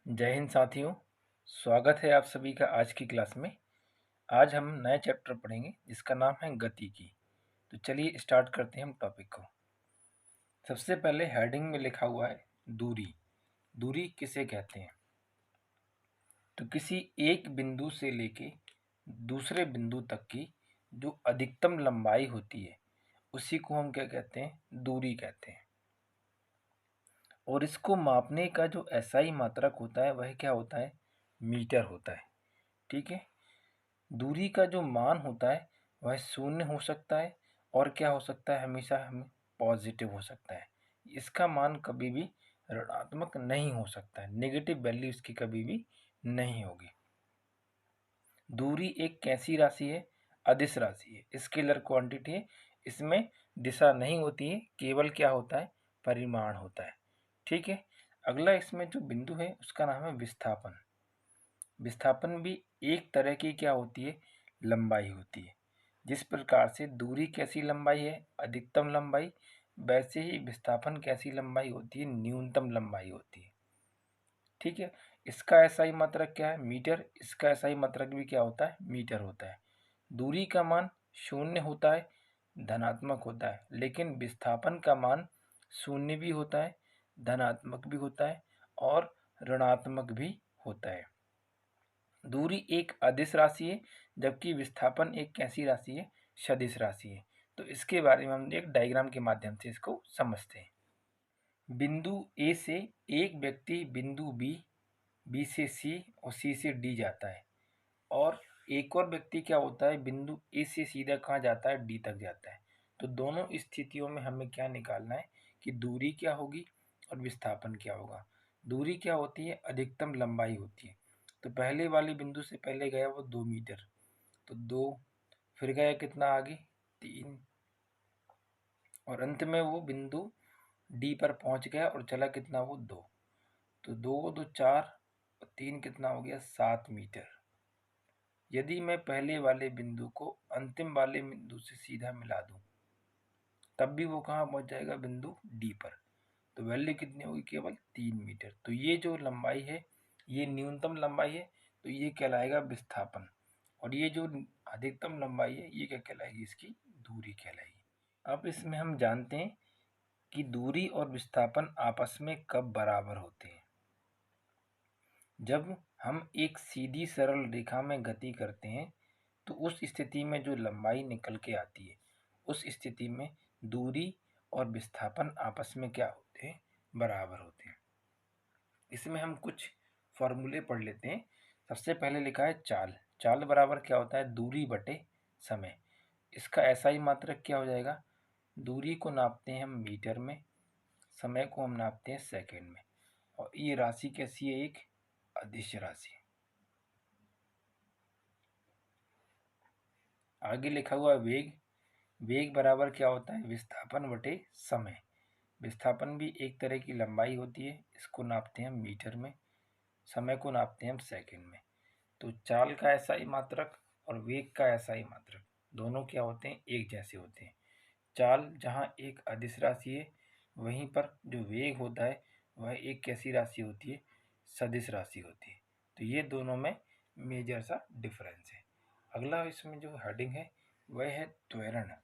जय हिंद साथियों। स्वागत है आप सभी का आज की क्लास में। आज हम नए चैप्टर पढ़ेंगे जिसका नाम है गति की। तो चलिए स्टार्ट करते हैं हम टॉपिक को। सबसे पहले हेडिंग में लिखा हुआ है दूरी। दूरी किसे कहते हैं? तो किसी एक बिंदु से लेके दूसरे बिंदु तक की जो अधिकतम लंबाई होती है उसी को हम क्या कहते हैं? दूरी कहते हैं। और इसको मापने का जो एसआई मात्रक होता है वह क्या होता है? मीटर होता है। ठीक है। दूरी का जो मान होता है वह शून्य हो सकता है और क्या हो सकता है? हमेशा हमें पॉजिटिव हो सकता है। इसका मान कभी भी ऋणात्मक नहीं हो सकता है। नेगेटिव वैल्यू इसकी कभी भी नहीं होगी। दूरी एक कैसी राशि है? अदिश राशि है, स्केलर क्वांटिटी है। इसमें दिशा नहीं होती है, केवल क्या होता है? परिमाण होता है। ठीक है। अगला इसमें जो बिंदु है उसका नाम है विस्थापन। विस्थापन भी एक तरह की क्या होती है? लंबाई होती है। जिस प्रकार से दूरी कैसी लंबाई है? अधिकतम लंबाई। वैसे ही विस्थापन कैसी लंबाई होती है? न्यूनतम लंबाई होती है। ठीक है। इसका एसआई मात्रक क्या है? मीटर। इसका एसआई मात्रक भी क्या होता है? मीटर होता है। दूरी का मान शून्य होता है, धनात्मक होता है, लेकिन विस्थापन का मान शून्य भी होता है, धनात्मक भी होता है और ऋणात्मक भी होता है। दूरी एक अदिश राशि है जबकि विस्थापन एक कैसी राशि है? सदिश राशि है। तो इसके बारे में हम एक डायग्राम के माध्यम से इसको समझते हैं। बिंदु ए से एक व्यक्ति बिंदु बी, बी से सी और सी से डी जाता है और एक और व्यक्ति क्या होता है? बिंदु ए से सीधा कहाँ जाता है? डी तक जाता है। तो दोनों स्थितियों में हमें क्या निकालना है कि दूरी क्या होगी और विस्थापन क्या होगा। दूरी क्या होती है? अधिकतम लंबाई होती है। तो पहले वाले बिंदु से पहले गया वो 2 मीटर, तो 2, फिर गया कितना आगे? 3, और अंत में वो बिंदु डी पर पहुंच गया और चला कितना? वो 2। तो 2 2 4 और 3 कितना हो गया? 7 मीटर। यदि मैं पहले वाले बिंदु को अंतिम वाले बिंदु से सीधा मिला दूं तब भी वो कहाँ पहुंच जाएगा? बिंदु डी पर। तो वैल्यू कितनी होगी? केवल 3 मीटर। तो ये जो लंबाई है ये न्यूनतम लंबाई है, तो ये कहलाएगा विस्थापन। और ये जो अधिकतम लंबाई है ये क्या कहलाएगी? इसकी दूरी कहलाएगी। अब इसमें हम जानते हैं कि दूरी और विस्थापन आपस में कब बराबर होते हैं। जब हम एक सीधी सरल रेखा में गति करते हैं तो उस स्थिति में जो लंबाई निकल के आती है उस स्थिति में दूरी और विस्थापन आपस में क्या होते हैं? बराबर होते हैं। इसमें हम कुछ फॉर्मूले पढ़ लेते हैं। सबसे पहले लिखा है चाल। चाल बराबर क्या होता है? दूरी बटे समय। इसका एसआई मात्रक क्या हो जाएगा? दूरी को नापते हैं हम मीटर में, समय को हम नापते हैं सेकंड में, और ये राशि कैसी है? एक अदिश राशि। आगे लिखा हुआ वेग। वेग बराबर क्या होता है? विस्थापन बटे समय। विस्थापन भी एक तरह की लंबाई होती है, इसको नापते हैं हम मीटर में, समय को नापते हैं हम सेकंड में। तो चाल का एसआई मात्रक और वेग का एसआई मात्रक दोनों क्या होते हैं? एक जैसे होते हैं। चाल जहाँ एक अदिश राशि है वहीं पर जो वेग होता है वह एक कैसी राशि होती है? सदिश राशि होती है। तो ये दोनों में मेजर सा डिफरेंस है। अगला इसमें जो हेडिंग है वह है त्वरण।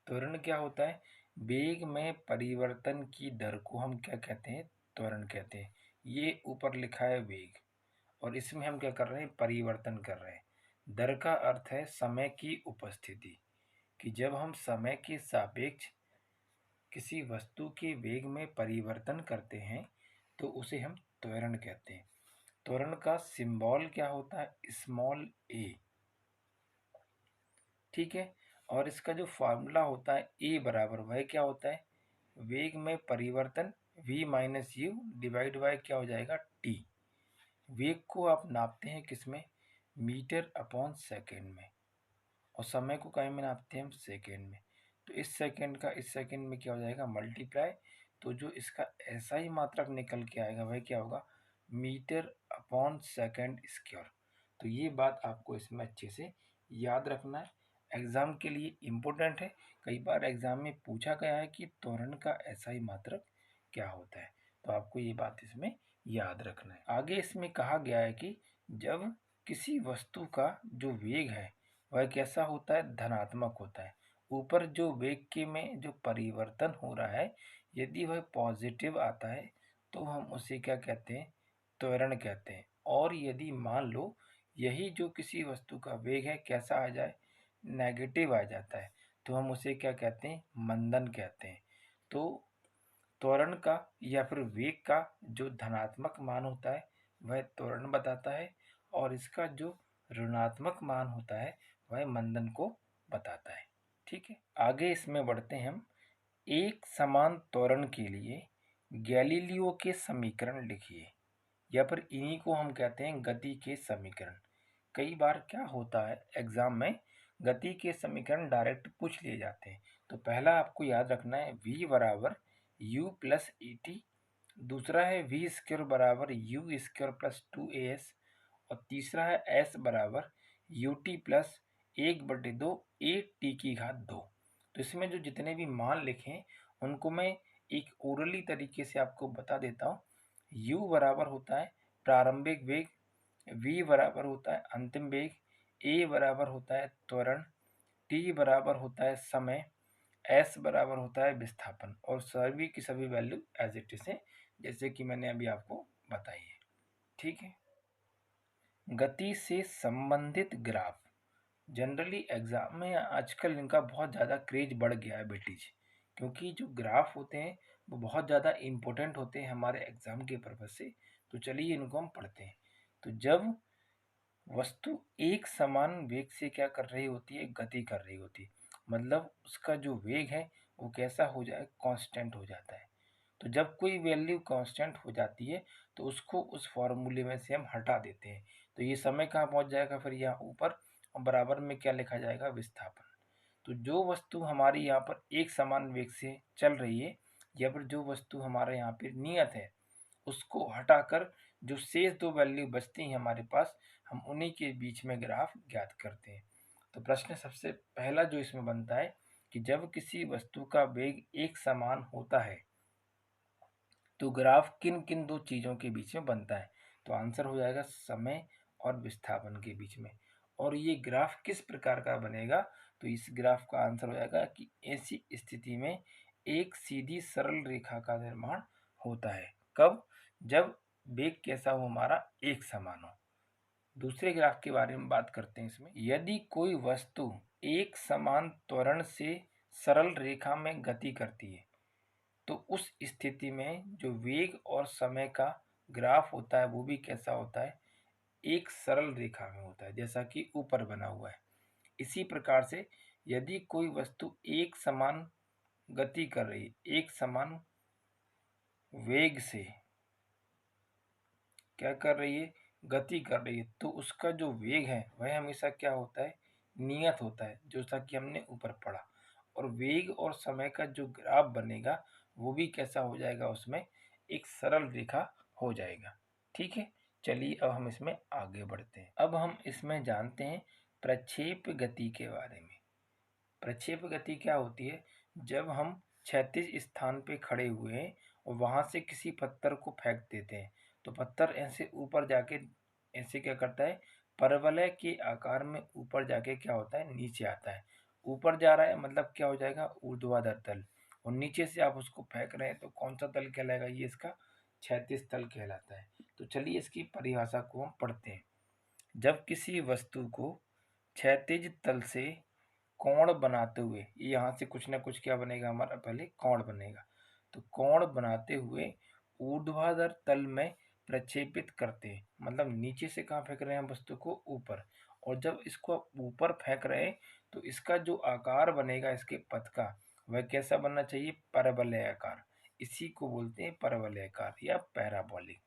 त्वरण क्या होता है? वेग में परिवर्तन की दर को हम क्या कहते हैं? त्वरण कहते हैं। ये ऊपर लिखा है वेग और इसमें हम क्या कर रहे हैं? परिवर्तन कर रहे हैं। दर का अर्थ है समय की उपस्थिति, कि जब हम समय के सापेक्ष किसी वस्तु के वेग में परिवर्तन करते हैं तो उसे हम त्वरण कहते हैं। त्वरण का सिंबल क्या होता है? स्मॉल ए। ठीक है। और इसका जो फार्मूला होता है ए बराबर वह क्या होता है? वेग में परिवर्तन v minus you divide by क्या हो जाएगा? टी। वेग को आप नापते हैं किसमें? मीटर अपॉन सेकेंड में, और समय को काय में नापते हैं हम? सेकेंड में। तो इस सेकेंड का इस सेकेंड में क्या हो जाएगा? मल्टीप्लाई। तो जो इसका ऐसा ही मात्रक निकल के आएगा वह क्या होगा? Metre upon second square. तो ये बात आपको इसमें अच्छे से याद रखना है, एग्जाम के लिए इम्पोर्टेंट है। कई बार एग्जाम में पूछा गया है कि त्वरण का ऐसा ही मात्रक क्या होता है, तो आपको ये बात इसमें याद रखना है। आगे इसमें कहा गया है कि जब किसी वस्तु का जो वेग है वह कैसा होता है, धनात्मक होता है। ऊपर जो वेग के में जो परिवर्तन हो रहा है यदि वह पॉजिटिव आता है तो हम उसे क्या कहते हैं, त्वरण कहते हैं। और यदि मान लो यही जो किसी वस्तु का वेग है कैसा आ जाए, नेगेटिव आ जाता है, तो हम उसे क्या कहते हैं, मंदन कहते हैं। तो त्वरण का या फिर वेग का जो धनात्मक मान होता है वह त्वरण बताता है, और इसका जो ऋणात्मक मान होता है वह मंदन को बताता है। ठीक है, आगे इसमें बढ़ते हैं हम। एक समान त्वरण के लिए गैलीलियो के समीकरण लिखिए, या फिर इन्हीं को हम कहते हैं गति के समीकरण। कई बार क्या होता है एग्जाम में, गति के समीकरण डायरेक्ट पूछ लिए जाते हैं। तो पहला आपको याद रखना है v बराबर u प्लस ई टी, दूसरा है वी स्क्वायर बराबर यू स्क्वायर प्लस 2as, और तीसरा है s बराबर U T plus 1/2 A T की घात 2। तो इसमें जो जितने भी मान लिखे हैं उनको मैं एक ओरली तरीके से आपको बता देता हूँ। u बराबर होता है प्रारंभिक वेग, v बराबर होता है अंतिम वेग, a बराबर होता है त्वरण, t बराबर होता है समय, s बराबर होता है विस्थापन, और सभी की सभी वैल्यू एज इट इज है जैसे कि मैंने अभी आपको बताई है। ठीक है, गति से संबंधित ग्राफ जनरली एग्जाम में आजकल इनका बहुत ज़्यादा क्रेज बढ़ गया है बेटीज, क्योंकि जो ग्राफ होते हैं वो बहुत ज़्यादा इम्पोर्टेंट होते हैं हमारे एग्जाम के पर्पज से। तो चलिए इनको हम पढ़ते हैं। तो जब वस्तु एक समान वेग से क्या कर रही होती है, गति कर रही होती है, मतलब उसका जो वेग है वो कैसा हो जाए, कांस्टेंट हो जाता है। तो जब कोई वैल्यू कांस्टेंट हो जाती है तो उसको उस फॉर्मूले में से हम हटा देते हैं। तो ये समय कहाँ पहुंच जाएगा, फिर यहाँ ऊपर, और बराबर में क्या लिखा जाएगा, विस्थापन। तो जो वस्तु हमारी यहाँ पर एक समान वेग से चल रही है, या फिर जो वस्तु हमारे यहाँ पे नियत है, उसको हटाकर जो शेष दो वैल्यू बचती हैं हमारे पास, हम उन्हीं के बीच में ग्राफ ज्ञात करते हैं। तो प्रश्न सबसे पहला जो इसमें बनता है कि जब किसी वस्तु का वेग एक समान होता है तो ग्राफ किन किन दो चीज़ों के बीच में बनता है। तो आंसर हो जाएगा समय और विस्थापन के बीच में। और ये ग्राफ किस प्रकार का बनेगा, तो इस ग्राफ का आंसर हो जाएगा कि ऐसी स्थिति में एक सीधी सरल रेखा का निर्माण होता है। कब, जब वेग कैसा हो, हमारा एक समान हो। दूसरे ग्राफ के बारे में बात करते हैं। इसमें यदि कोई वस्तु एक समान त्वरण से सरल रेखा में गति करती है तो उस स्थिति में जो वेग और समय का ग्राफ होता है वो भी कैसा होता है, एक सरल रेखा में होता है, जैसा कि ऊपर बना हुआ है। इसी प्रकार से यदि कोई वस्तु एक समान गति कर रही है, एक समान वेग से क्या कर रही है, गति कर रही है, तो उसका जो वेग है वह हमेशा क्या होता है, नियत होता है, जैसा कि हमने ऊपर पढ़ा। और वेग और समय का जो ग्राफ बनेगा वो भी कैसा हो जाएगा, उसमें एक सरल रेखा हो जाएगा। ठीक है, चलिए अब हम इसमें आगे बढ़ते हैं। अब हम इसमें जानते हैं प्रक्षेप गति के बारे में। प्रक्षेप गति क्या होती है, जब हम क्षैतिज स्थान पे खड़े हुए हैं और वहां से किसी पत्थर को फेंक देते हैं तो पत्थर ऐसे ऊपर जाके ऐसे क्या करता है, परवलय के आकार में ऊपर जाके क्या होता है, नीचे आता है। ऊपर जा रहा है मतलब क्या हो जाएगा, ऊर्ध्वाधर तल, और नीचे से आप उसको फेंक रहे हैं तो कौन सा तल कहलाएगा, ये इसका क्षैतिज तल कहलाता है। तो चलिए इसकी परिभाषा को हम पढ़ते हैं। जब किसी वस्तु को क्षैतिज तल से कोण बनाते हुए, यहाँ से कुछ ना कुछ क्या बनेगा, हमारा पहले कोण बनेगा, तो कोण बनाते हुए ऊर्ध्वाधर तल में प्रक्षेपित करते हैं, मतलब नीचे से कहाँ फेंक रहे हैं हम वस्तु को, ऊपर। और जब इसको आप ऊपर फेंक रहे हैं तो इसका जो आकार बनेगा इसके पथ का, वह कैसा बनना चाहिए, परवलय आकार। इसी को बोलते हैं परवलय आकार या पैराबोलिक।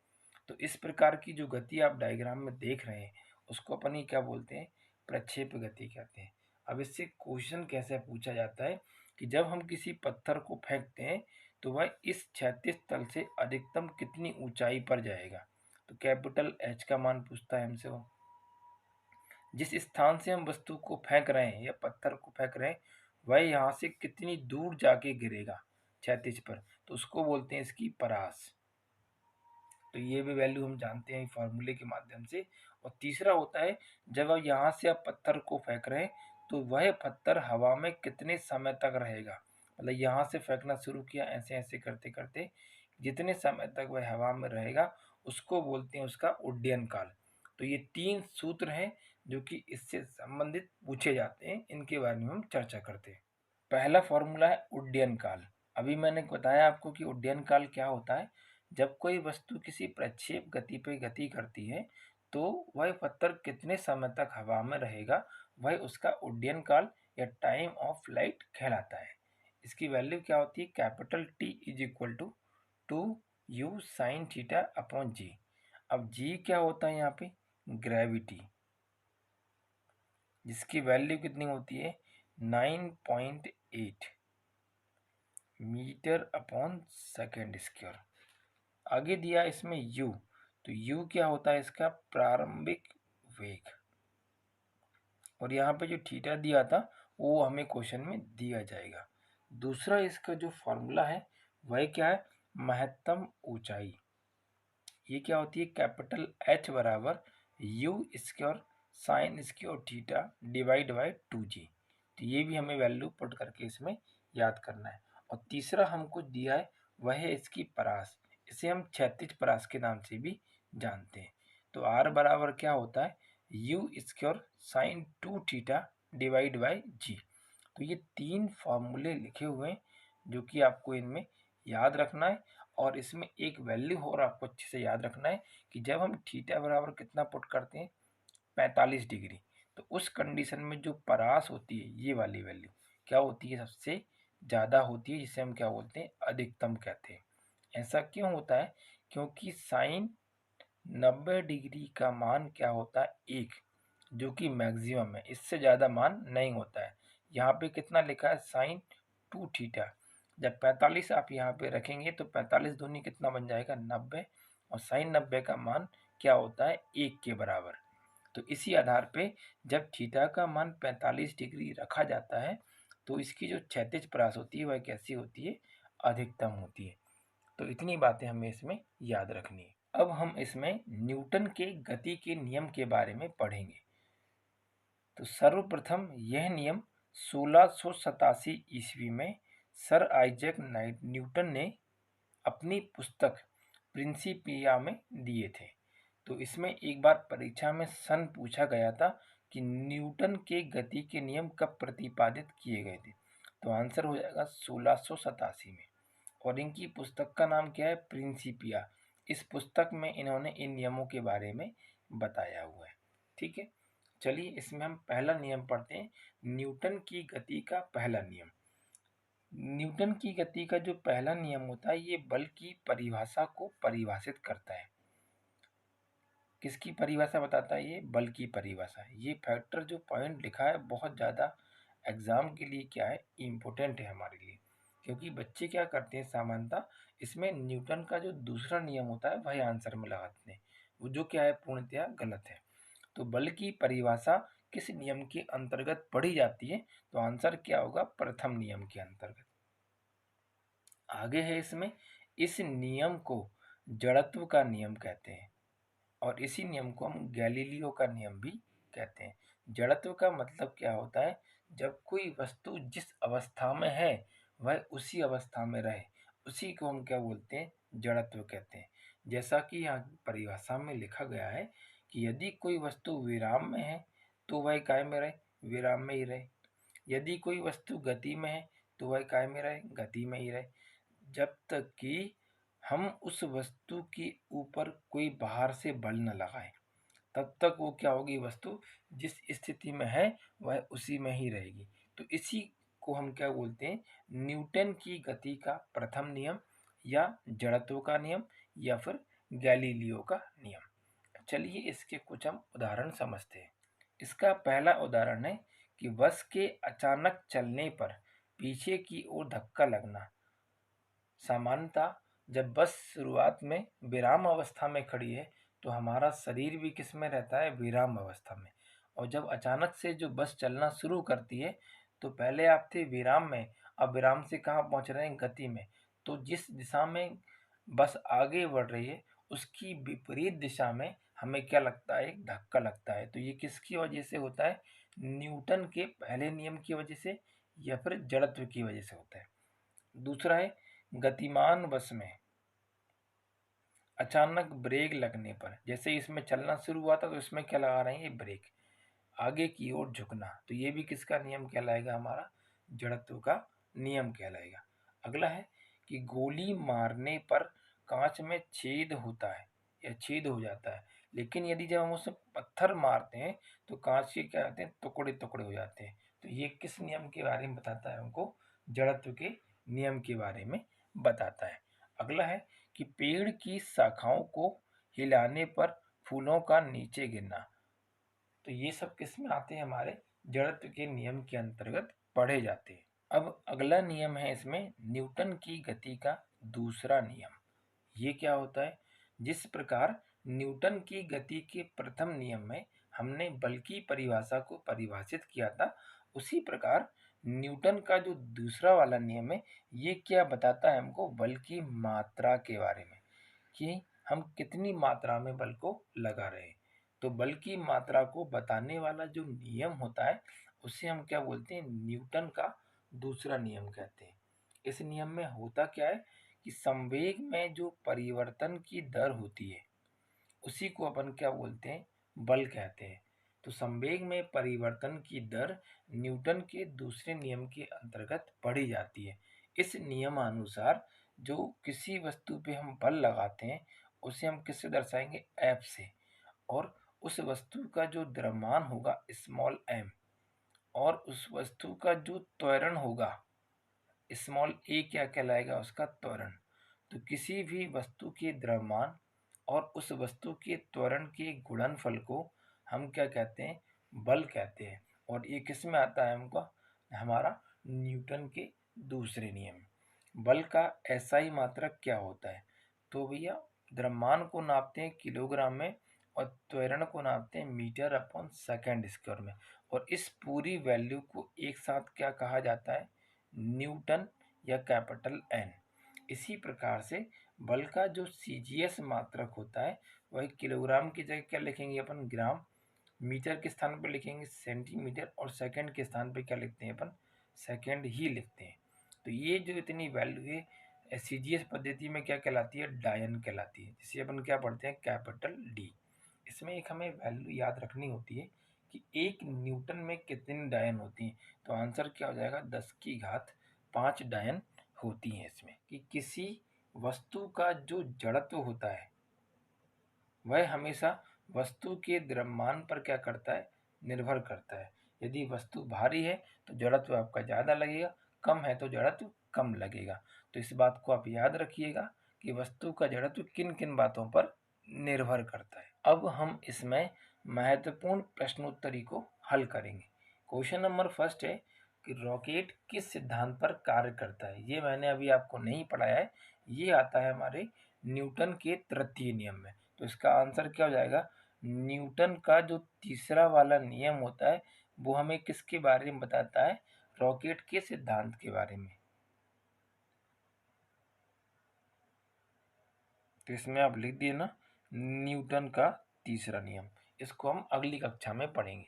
तो इस प्रकार की जो गति आप डायग्राम में देख रहे हैं उसको अपन ही क्या बोलते हैं, प्रक्षेप गति कहते हैं। अब इससे क्वेश्चन कैसे पूछा जाता है कि जब हम किसी पत्थर को फेंकते हैं तो वह इस क्षैतिज तल से अधिकतम कितनी ऊंचाई पर जाएगा। तो कैपिटल एच का मान पूछता है हमसे वो, जिस स्थान से हम वस्तु को फेंक रहे हैं या पत्थर को फेंक रहे हैं वह यहाँ से कितनी दूर जाके गिरेगा क्षैतिज पर, तो उसको बोलते हैं इसकी परास। तो ये भी वैल्यू हम जानते हैं फार्मूले के माध्यम से। और तीसरा होता है जब आप यहाँ से आप पत्थर को फेंक रहे हैं तो वह पत्थर हवा में कितने समय तक रहेगा। मतलब यहाँ से फेंकना शुरू किया ऐसे ऐसे करते करते जितने समय तक वह हवा में रहेगा उसको बोलते हैं उसका उड्डयन काल। तो ये 3 सूत्र हैं जो कि इससे संबंधित पूछे जाते हैं, इनके बारे में हम चर्चा करते हैं। पहला फॉर्मूला है उड्डयन काल। अभी मैंने बताया आपको कि उड्डयन काल क्या होता है। जब कोई वस्तु किसी प्रक्षेप गति पे गति करती है तो वह पत्थर कितने समय तक हवा में रहेगा, वह उसका उड्डयन काल या टाइम ऑफ फ्लाइट कहलाता है। इसकी वैल्यू क्या होती है, capital T is equal to 2u sine theta upon G. अब जी क्या होता है यहाँ पे, ग्रेविटी, जिसकी वैल्यू कितनी होती है 9.8 मीटर अपॉन सेकेंड स्क्वायर। आगे दिया इसमें u, तो u क्या होता है इसका प्रारंभिक वेग। और यहाँ पे जो थीटा दिया था वो हमें क्वेश्चन में दिया जाएगा। दूसरा इसका जो फॉर्मूला है वह क्या है, महत्तम ऊंचाई। ये क्या होती है, कैपिटल H बराबर you square sine square theta divide by 2g। तो ये भी हमें वैल्यू पुट करके इसमें याद करना है। और तीसरा हमको दिया है वह है इसकी परास, इसे हम क्षैतिज परास के नाम से भी जानते हैं। तो R बराबर क्या होता है, U square sine 2 theta divide by G. तो ये 3 फॉर्मूले लिखे हुए हैं जो कि आपको इनमें याद रखना है। और इसमें एक वैल्यू और आपको अच्छे से याद रखना है कि जब हम थीटा बराबर कितना पुट करते हैं 45 डिग्री, तो उस कंडीशन में जो परास होती है ये वाली वैल्यू क्या होती है, सबसे ज़्यादा होती है, जिसे हम क्या बोलते हैं अधिकतम कहते हैं। ऐसा क्यों होता है, क्योंकि साइन 90 डिग्री का मान क्या होता है 1, जो कि मैक्सिमम है, इससे ज़्यादा मान नहीं होता है। यहाँ पे कितना लिखा है साइन 2 थीटा, जब 45 आप यहाँ पे रखेंगे तो 45 दूनी कितना बन जाएगा 90, और साइन 90 का मान क्या होता है 1 के बराबर। तो इसी आधार पे जब थीटा का मान 45 डिग्री रखा जाता है तो इसकी जो क्षैतिज परास होती है वह कैसी होती है, अधिकतम होती है। तो इतनी बातें हमें इसमें याद रखनी है। अब हम इसमें न्यूटन के गति के नियम के बारे में पढ़ेंगे। तो सर्वप्रथम यह नियम 1687 ईस्वी में सर आइजैक न्यूटन ने अपनी पुस्तक प्रिंसिपिया में दिए थे। तो इसमें एक बार परीक्षा में सन पूछा गया था कि न्यूटन के गति के नियम कब प्रतिपादित किए गए थे। तो आंसर हो जाएगा 1687 में। और इनकी पुस्तक का नाम क्या है, प्रिंसिपिया। इस पुस्तक में इन्होंने इन नियमों के बारे में बताया हुआ है। ठीक है, चलिए इसमें हम पहला नियम पढ़ते हैं, न्यूटन की गति का पहला नियम। न्यूटन की गति का जो पहला नियम होता है ये बल की परिभाषा को परिभाषित करता है। किसकी परिभाषा बताता है, ये बल की परिभाषा। ये फैक्टर जो पॉइंट लिखा है बहुत ज़्यादा एग्जाम के लिए क्या है, इम्पोर्टेंट है हमारे लिए। क्योंकि बच्चे क्या करते हैं सामान्यतः इसमें न्यूटन का जो दूसरा नियम होता है वही आंसर में लगाते हैं, वो जो क्या है पूर्णतया गलत है। तो बल की परिभाषा किस नियम के अंतर्गत पढ़ी जाती है, तो आंसर क्या होगा, प्रथम नियम के अंतर्गत। आगे है इसमें, इस नियम को जड़त्व का नियम कहते हैं और इसी नियम को हम गैलीलियो का नियम भी कहते हैं। जड़त्व का मतलब क्या होता है, जब कोई वस्तु जिस अवस्था में है वह उसी अवस्था में रहे, उसी को हम क्या बोलते हैं, जड़त्व कहते हैं। जैसा कि यहाँ परिभाषा में लिखा गया है कि यदि कोई वस्तु विराम में है तो वह काय में रहे, विराम में ही रहे। यदि कोई वस्तु गति में है तो वह काय में रहे, गति में ही रहे। जब तक कि हम उस वस्तु के ऊपर कोई बाहर से बल न लगाए तब तक वो क्या होगी, वस्तु जिस स्थिति में है वह उसी में ही रहेगी। तो इसी को हम क्या बोलते हैं, न्यूटन की गति का प्रथम नियम या जड़त्व का नियम या फिर गैलीलियो का नियम। चलिए इसके कुछ हम उदाहरण समझते हैं। इसका पहला उदाहरण है कि बस के अचानक चलने पर पीछे की ओर धक्का लगना। सामान्यतः जब बस शुरुआत में विराम अवस्था में खड़ी है तो हमारा शरीर भी किस में रहता है, विराम अवस्था में। और जब अचानक से जो बस चलना शुरू करती है तो पहले आप थे विराम में, अब विराम से कहाँ पहुँच रहे हैं, गति में। तो जिस दिशा में बस आगे बढ़ रही है उसकी विपरीत दिशा में हमें क्या लगता है, एक धक्का लगता है। तो ये किसकी वजह से होता है? न्यूटन के पहले नियम की वजह से या फिर जड़त्व की वजह से होता है। दूसरा है गतिमान वश में अचानक ब्रेक लगने पर, जैसे इसमें चलना शुरू हुआ था तो इसमें क्या लगा रहे हैं, ये ब्रेक, आगे की ओर झुकना, तो ये भी किसका नियम कहलाएगा? हमारा जड़त्व का नियम कहलाएगा। अगला है कि गोली मारने पर कांच में छेद होता है या छेद हो जाता है, लेकिन यदि जब हम उसमें पत्थर मारते हैं तो कांच के क्या होते हैं, टुकड़े टुकड़े हो जाते हैं। तो ये किस नियम के बारे में बताता है? हमको जड़त्व के नियम के बारे में बताता है। अगला है कि पेड़ की शाखाओं को हिलाने पर फूलों का नीचे गिरना। तो ये सब किस में आते हैं? हमारे जड़त्व के नियम के अंतर्गत पढ़े जाते हैं। अब अगला नियम है इसमें न्यूटन की गति का दूसरा नियम। ये क्या होता है? जिस प्रकार न्यूटन की गति के प्रथम नियम में हमने बल की परिभाषा को परिभाषित किया था, उसी प्रकार न्यूटन का जो दूसरा वाला नियम है ये क्या बताता है हमको? बल की मात्रा के बारे में, कि हम कितनी मात्रा में बल को लगा रहे हैं। तो बल की मात्रा को बताने वाला जो नियम होता है उसे हम क्या बोलते हैं? न्यूटन का दूसरा नियम कहते हैं। इस नियम में होता क्या है कि संवेग में जो परिवर्तन की दर होती है उसी को अपन क्या बोलते हैं? बल कहते हैं। तो संवेग में परिवर्तन की दर न्यूटन के दूसरे नियम के अंतर्गत पढ़ी जाती है। इस नियमानुसार जो किसी वस्तु पे हम बल लगाते हैं उसे हम किससे दर्शाएंगे? एफ से। और उस वस्तु का जो द्रव्यमान होगा स्मॉल एम, और उस वस्तु का जो त्वरण होगा स्मॉल ए, क्या कहलाएगा? उसका त्वरण। तो किसी भी वस्तु के द्रव्यमान और उस वस्तु के त्वरण के गुणनफल को हम क्या कहते हैं? बल कहते हैं। और ये किस में आता है हमको? हमारा न्यूटन के दूसरे नियम। बल का एसआई मात्रक क्या होता है? तो भैया द्रव्यमान को नापते हैं किलोग्राम में और त्वरण को नापते हैं मीटर अपॉन सेकंड स्क्वायर में। और इस पूरी वैल्यू को एक साथ क्या कहा जाता है? न्यूटन या कैपिटल एन। इसी प्रकार से बल का जो सीजीएस मात्रक होता है वह किलोग्राम की जगह क्या लिखेंगे अपन? ग्राम। मीटर के स्थान पर लिखेंगे सेंटीमीटर, और सेकंड के स्थान पर क्या लिखते हैं अपन? सेकंड ही लिखते हैं। तो ये जो इतनी वैल्यू है सीजीएस पद्धति में क्या कहलाती है? डायन कहलाती है, जिसे अपन क्या पढ़ते हैं? Capital D. इसमें एक हमें वैल्यू याद रखनी होती है कि एक न्यूटन में कितनी डायन होती हैं। तो आंसर क्या हो जाएगा? 10⁵ डायन होती हैं इसमें। कि किसी वस्तु का जो जड़त्व होता है वह हमेशा वस्तु के द्रव्यमान पर क्या करता है? निर्भर करता है। यदि वस्तु भारी है तो जड़त्व आपका ज़्यादा लगेगा, कम है तो जड़त्व कम लगेगा। तो इस बात को आप याद रखिएगा कि वस्तु का जड़त्व किन किन बातों पर निर्भर करता है। अब हम इसमें महत्वपूर्ण प्रश्नोत्तरी को हल करेंगे। क्वेश्चन नंबर फर्स्ट है कि रॉकेट किस सिद्धांत पर कार्य करता है? ये मैंने अभी आपको नहीं पढ़ाया है, ये आता है हमारे न्यूटन के तृतीय नियम में। तो इसका आंसर क्या हो जाएगा? न्यूटन का जो तीसरा वाला नियम होता है वो हमें किसके बारे में बताता है? रॉकेट के सिद्धांत के बारे में। तो इसमें आप लिख दिए ना, न्यूटन का तीसरा नियम। इसको हम अगली कक्षा में पढ़ेंगे।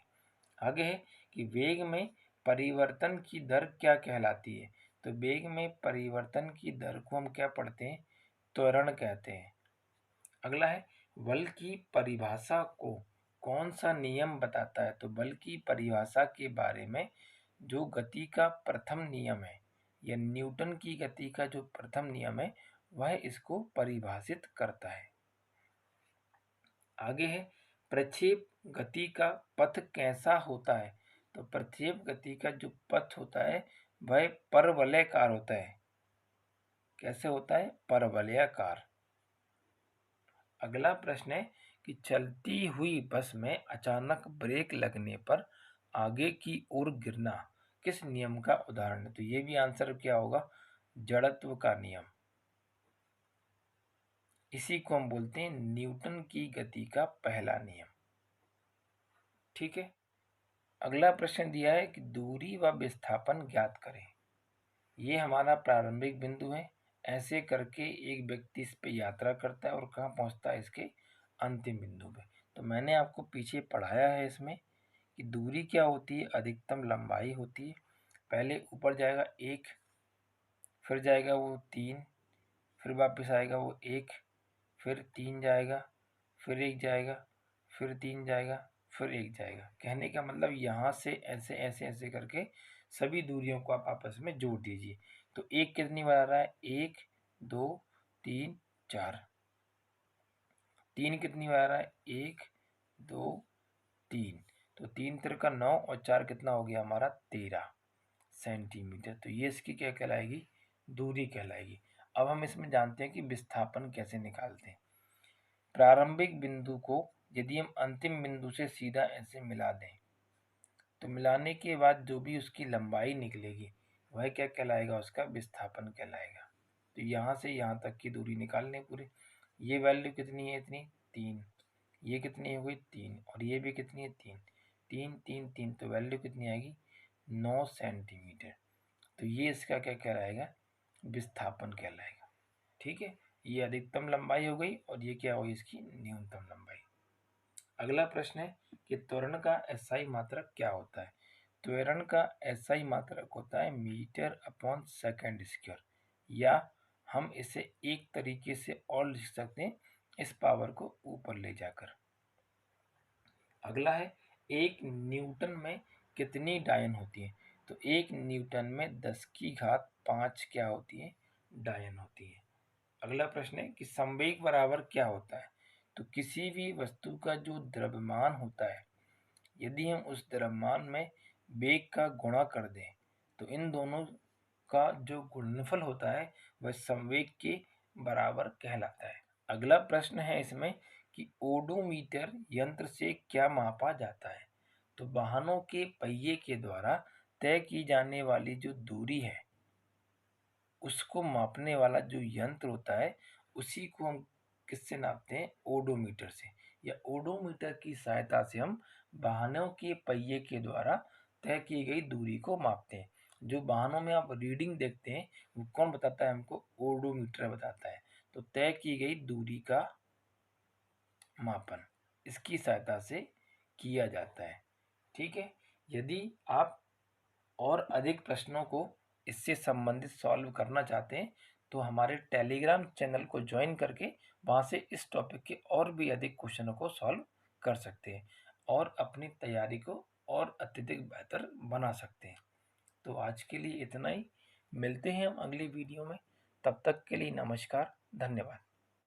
आगे है कि वेग में परिवर्तन की दर क्या कहलाती है? तो वेग में परिवर्तन की दर को हम क्या पढ़ते हैं? त्वरण कहते हैं। अगला है बल की परिभाषा को कौन सा नियम बताता है? तो बल की परिभाषा के बारे में जो गति का प्रथम नियम है या न्यूटन की गति का जो प्रथम नियम है वह इसको परिभाषित करता है। आगे है प्रक्षेप गति का पथ कैसा होता है? तो प्रक्षेप गति का जो पथ होता है वह परवलयाकार होता है। कैसे होता है? परवलयाकार। अगला प्रश्न है कि चलती हुई बस में अचानक ब्रेक लगने पर आगे की ओर गिरना किस नियम का उदाहरण है? तो ये भी आंसर क्या होगा? जड़त्व का नियम। इसी को हम बोलते हैं न्यूटन की गति का पहला नियम। ठीक है। अगला प्रश्न दिया है कि दूरी व विस्थापन ज्ञात करें। ये हमारा प्रारंभिक बिंदु है, ऐसे करके एक व्यक्ति इस पे यात्रा करता है और कहाँ पहुँचता है, इसके अंतिम बिंदु पे। तो मैंने आपको पीछे पढ़ाया है इसमें कि दूरी क्या होती है, अधिकतम लंबाई होती है। पहले ऊपर जाएगा 1, फिर जाएगा वो 3, फिर वापस आएगा वो 1, फिर 3 जाएगा, फिर 1 जाएगा, फिर 3 जाएगा, फिर 1 जाएगा। कहने का मतलब यहाँ से ऐसे ऐसे ऐसे करके सभी दूरियों को आप आपस में जोड़ दीजिए। तो 1 कितनी बार आ रहा है, 1 2 3 4। 3 कितनी बार आ रहा है, 1 2 3। तो 3 तिरका 9 और 4 कितना हो गया हमारा, 13 सेंटीमीटर। तो ये इसकी क्या कहलाएगी, दूरी कहलाएगी। अब हम इसमें जानते हैं कि विस्थापन कैसे निकालते हैं। प्रारंभिक बिंदु को यदि हम अंतिम बिंदु से सीधा ऐसे मिला दें, तो मिलाने के बाद जो भी उसकी लंबाई निकलेगी वह क्या कहलाएगा, उसका विस्थापन कहलाएगा। तो यहाँ से यहाँ तक की दूरी निकालने पूरी। ये वैल्यू कितनी है, इतनी 3। ये कितनी हो गई, 3। और ये भी कितनी है, 3। 3 3 3, तो वैल्यू कितनी आएगी, 9 सेंटीमीटर। तो ये इसका क्या कहलाएगा, विस्थापन कहलाएगा। ठीक है, ये अधिकतम लंबाई हो गई और ये क्या होगी, इसकी न्यूनतम लंबाई। अगला प्रश्न है कि त्वरण का एसआई मात्रक क्या होता है। त्वरण का एसआई मात्रक होता है मीटर अपॉन सेकंड स्क्वायर, या हम इसे एक तरीके से और लिख सकते हैं, इस पावर को ऊपर ले जाकर। अगला है, एक न्यूटन में कितनी डायन होती है। तो एक न्यूटन में 10 की घात 5 क्या होती है, डायन होती है। अगला प्रश्न है कि संवेग बराबर क्या होता है। तो किसी भी वस्तु का जो द्रव्यमान होता है, यदि हम उस द्रव्यमान में वेग का गुणा कर दें, तो इन दोनों का जो गुणनफल होता है वह संवेग के बराबर कहलाता है। अगला प्रश्न है इसमें कि ओडोमीटर यंत्र से क्या मापा जाता है। तो वाहनों के पहिए के द्वारा तय की जाने वाली जो दूरी है, उसको मापने वाला जो यंत्र होता है, उसी को हम किससे नापते हैं, ओडोमीटर से। या ओडोमीटर की सहायता से हम वाहनों के पहिए के द्वारा तय की गई दूरी को मापते हैं। जो वाहनों में आप रीडिंग देखते हैं वो कौन बताता है हमको, ओडोमीटर बताता है। तो तय की गई दूरी का मापन इसकी सहायता से किया जाता है। ठीक है, यदि आप और अधिक प्रश्नों को इससे संबंधित सॉल्व करना चाहते हैं तो हमारे टेलीग्राम चैनल को ज्वाइन करके वहाँ से इस टॉपिक के और भी अधिक क्वेश्चनों को सॉल्व कर सकते हैं और अपनी तैयारी को और अत्यधिक बेहतर बना सकते हैं। तो आज के लिए इतना ही, मिलते हैं हम अगली वीडियो में। तब तक के लिए नमस्कार, धन्यवाद।